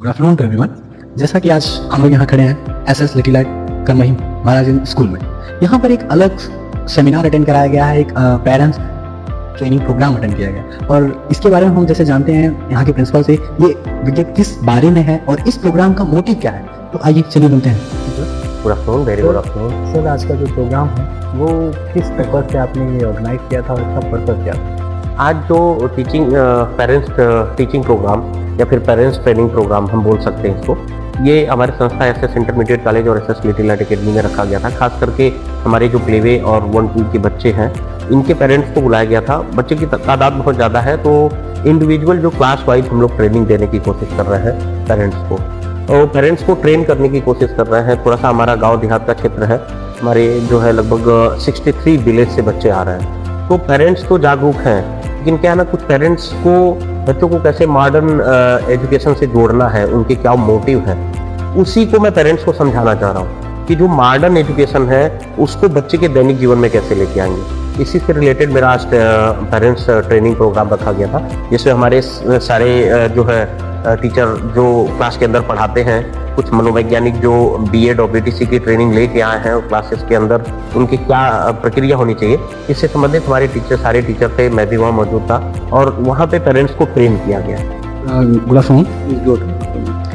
Good afternoon to everyone. जैसा कि आज हम लोग यहाँ खड़े हैं एसएस लिटिल लाइट करमही महाराज स्कूल में, यहाँ पर एक अलग सेमिनार अटेंड कराया गया है, एक पेरेंट्स ट्रेनिंग प्रोग्राम अटेंड किया गया और इसके बारे में हम जैसे जानते हैं यहाँ के प्रिंसिपल से ये विज्ञप्ति किस बारे में है और इस प्रोग्राम का मोटिव क्या है, तो आइए चलिए मिलते हैं। Good afternoon, very good afternoon. Sir, आज का जो प्रोग्राम है वो किस पर्पज से आपने ये ऑर्गेनाइज किया था और इसका पर्पज क्या था? आज जो टीचिंग पेरेंट्स टीचिंग प्रोग्राम या फिर पेरेंट्स ट्रेनिंग प्रोग्राम हम बोल सकते हैं इसको, ये हमारे संस्था एसएस इंटरमीडिएट कॉलेज और एसएस लिटिल लाइट एकेडमी में रखा गया था। खास करके हमारे जो प्लेवे और 1-2 के बच्चे हैं इनके पेरेंट्स को बुलाया गया था। बच्चे की तादाद बहुत ज़्यादा है तो इंडिविजुअल जो क्लास वाइज हम लोग ट्रेनिंग देने की कोशिश कर रहे हैं पेरेंट्स को, और पेरेंट्स को ट्रेन करने की कोशिश कर रहे हैं। थोड़ा सा हमारा गाँव देहात का क्षेत्र है, हमारे जो है लगभग 63 विलेज से बच्चे आ रहे हैं। तो पेरेंट्स तो जागरूक हैं, लेकिन क्या है ना, कुछ पेरेंट्स को बच्चों को कैसे मॉडर्न एजुकेशन से जोड़ना है, उनके क्या मोटिव है, उसी को मैं पेरेंट्स को समझाना चाह रहा हूँ कि जो मॉडर्न एजुकेशन है उसको बच्चे के दैनिक जीवन में कैसे लेके आएंगे। इसी से रिलेटेड मेरा आज पेरेंट्स ट्रेनिंग प्रोग्राम रखा गया था, जिसमें हमारे सारे जो है टीचर जो क्लास के अंदर पढ़ाते हैं, कुछ मनोवैज्ञानिक जो बीएड और बीटीसी की ट्रेनिंग लेके आए हैं और क्लासेस के अंदर उनकी क्या प्रक्रिया होनी चाहिए, इससे संबंधित हमारे टीचर सारे टीचर थे, मैं भी वहाँ मौजूद था और वहाँ पे पेरेंट्स को ट्रेन किया गया। गुड आफ्टरनून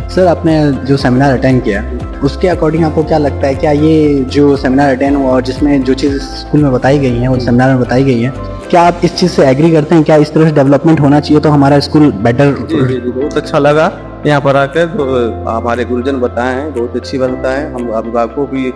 सर, आपने जो सेमिनार अटेंड किया उसके अकॉर्डिंग आपको क्या लगता है, क्या ये जो सेमिनार अटेंड हुआ और जिसमें जो चीज़ स्कूल में बताई गई हैं और सेमिनार में बताई गई हैं, क्या आप इस चीज़ से एग्री करते हैं? क्या इस तरह से डेवलपमेंट होना चाहिए तो हमारा स्कूल बेटर? जी, बहुत अच्छा लगा यहाँ पर आकर। जो हमारे गुरुजन बताए हैं बहुत अच्छी बात बताए हैं। हम अभिभावकों भी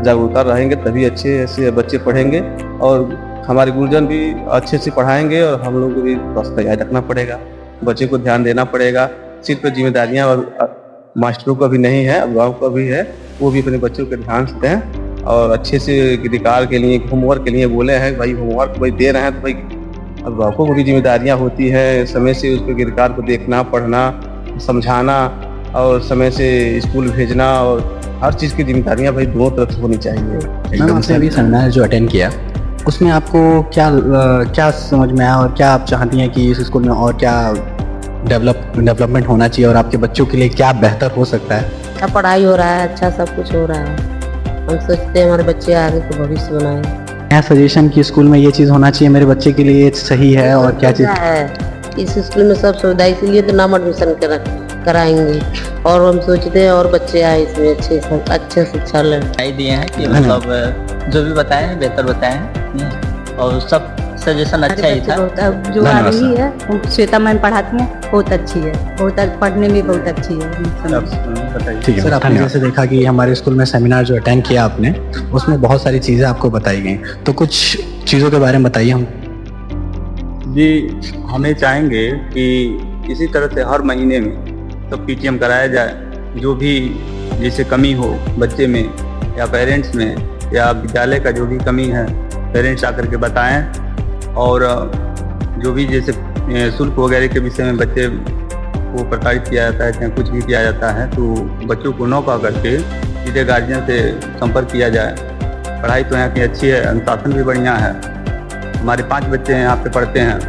जागरूकता रहेंगे तभी अच्छे ऐसे बच्चे पढ़ेंगे और हमारे गुरुजन भी अच्छे से पढ़ाएंगे और हम लोग को भी तैयार रखना पड़ेगा, बच्चे को ध्यान देना पड़ेगा। सिर्फ जिम्मेदारियाँ और मास्टरों का भी नहीं है, अभिभावक का भी है, वो भी अपने बच्चों को ध्यान से दें और अच्छे से गिरकार के लिए होमवर्क के लिए बोले हैं भाई, होमवर्क भाई दे रहे हैं तो भाई अभिभावकों को भी जिम्मेदारियाँ होती है, समय से उसको गिरकार को देखना, पढ़ना, समझाना और समय से स्कूल भेजना और हर चीज़ की जिम्मेदारियाँ भाई दोनों तरफ से होनी चाहिए। मैम, आपने अभी सेमिनार जो अटेंड किया उसमें आपको क्या समझ में आया और क्या आप चाहती हैं कि इस स्कूल में और क्या डेवलपमेंट होना चाहिए और आपके बच्चों के लिए क्या बेहतर हो सकता है? अच्छा पढ़ाई हो रहा है, अच्छा सब कुछ हो रहा है। हम सोचते हैं हमारे बच्चे आगे को भविष्य बनाएं। क्या सजेशन कि स्कूल में ये चीज़ होना चाहिए मेरे बच्चे के लिए सही है और क्या चीज़ है? इस स्कूल में सब सुविधा, इसीलिए तो नाम एडमिशन कराएंगे और हम सोचते हैं और बच्चे आए इसमें अच्छे शिक्षा लें। दिए हैं कि मतलब जो भी बताए हैं बेहतर बताए हैं और सब सजेशन अच्छा ही था। जो आ रही है श्वेता मैम पढ़ाती हैं, बहुत अच्छी है, बहुत पढ़ने में बहुत अच्छी है। ठीक है सर, आपने जैसे देखा कि हमारे स्कूल में सेमिनार जो अटेंड किया आपने उसमें बहुत सारी चीज़ें आपको बताई गई, तो कुछ चीज़ों के बारे में बताइए हम। जी, हमें चाहेंगे कि इसी तरह से हर महीने में तो पीटीएम कराया जाए, जो भी जैसे कमी हो बच्चे में या पेरेंट्स में या विद्यालय का जो भी कमी है पेरेंट्स आकर के बताएं और जो भी जैसे शुल्क वगैरह के विषय में बच्चे को प्रताड़ित किया जाता है चाहे कुछ भी किया जाता है तो बच्चों को नौका करके सीधे गार्जियन से संपर्क किया जाए। पढ़ाई तो यहाँ की अच्छी है, अनुशासन भी बढ़िया है। हमारे 5 बच्चे यहाँ पे पढ़ते हैं।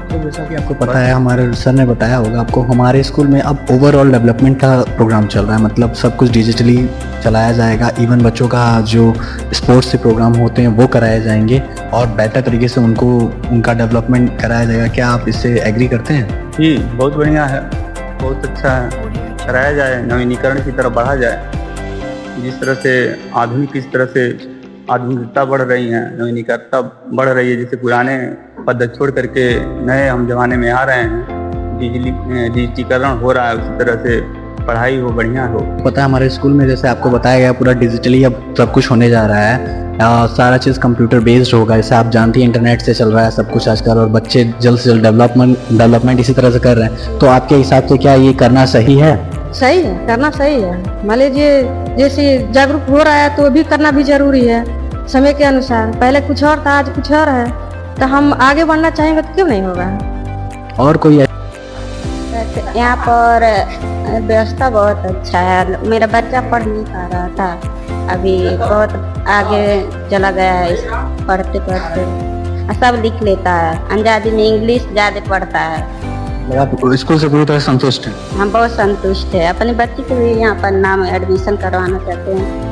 तो जैसा कि आपको पता है, हमारे सर ने बताया होगा आपको, हमारे स्कूल में अब ओवरऑल डेवलपमेंट का प्रोग्राम चल रहा है, मतलब सब कुछ डिजिटली चलाया जाएगा। इवन बच्चों का जो स्पोर्ट्स से प्रोग्राम होते हैं वो कराए जाएंगे और बेहतर तरीके से उनका डेवलपमेंट कराया जाएगा। क्या आप इससे एग्री करते हैं? जी, बहुत बढ़िया है, बहुत अच्छा है, कराया जाए, नवीनीकरण की तरफ बढ़ा जाए। जिस तरह से आधुनिकता बढ़ रही है, नवीनीकरणता बढ़ रही है, जैसे पुराने पद्धति छोड़ करके नए हम जमाने में आ रहे हैं, डिजिटीकरण हो रहा है, उसी तरह से पढ़ाई हो, बढ़िया हो। पता है हमारे स्कूल में जैसे आपको बताया गया पूरा डिजिटली अब सब कुछ होने जा रहा है, सारा चीज़ कंप्यूटर बेस्ड होगा। जैसे आप जानती हैं इंटरनेट से चल रहा है सब कुछ आजकल और बच्चे जल्द से जल्द डेवलपमेंट इसी तरह से कर रहे हैं, तो आपके हिसाब से क्या ये करना सही है? सही है, करना सही है। मान लीजिए जैसे जागरूक हो रहा है तो भी करना भी जरूरी है समय के अनुसार। पहले कुछ और था, आज कुछ और है, तो हम आगे बढ़ना चाहेंगे तो क्यों नहीं होगा। और कोई यहाँ पर व्यवस्था बहुत अच्छा है। मेरा बच्चा पढ़ नहीं पा रहा था, अभी बहुत आगे चला गया है, पढ़ते पढ़ते सब लिख लेता है। अंजादी में इंग्लिश ज़्यादा पढ़ता है। आप स्कूल से पूरी तरह संतुष्ट हैं? हम बहुत संतुष्ट है, अपने बच्चे को भी यहाँ पर नाम एडमिशन करवाना चाहते हैं।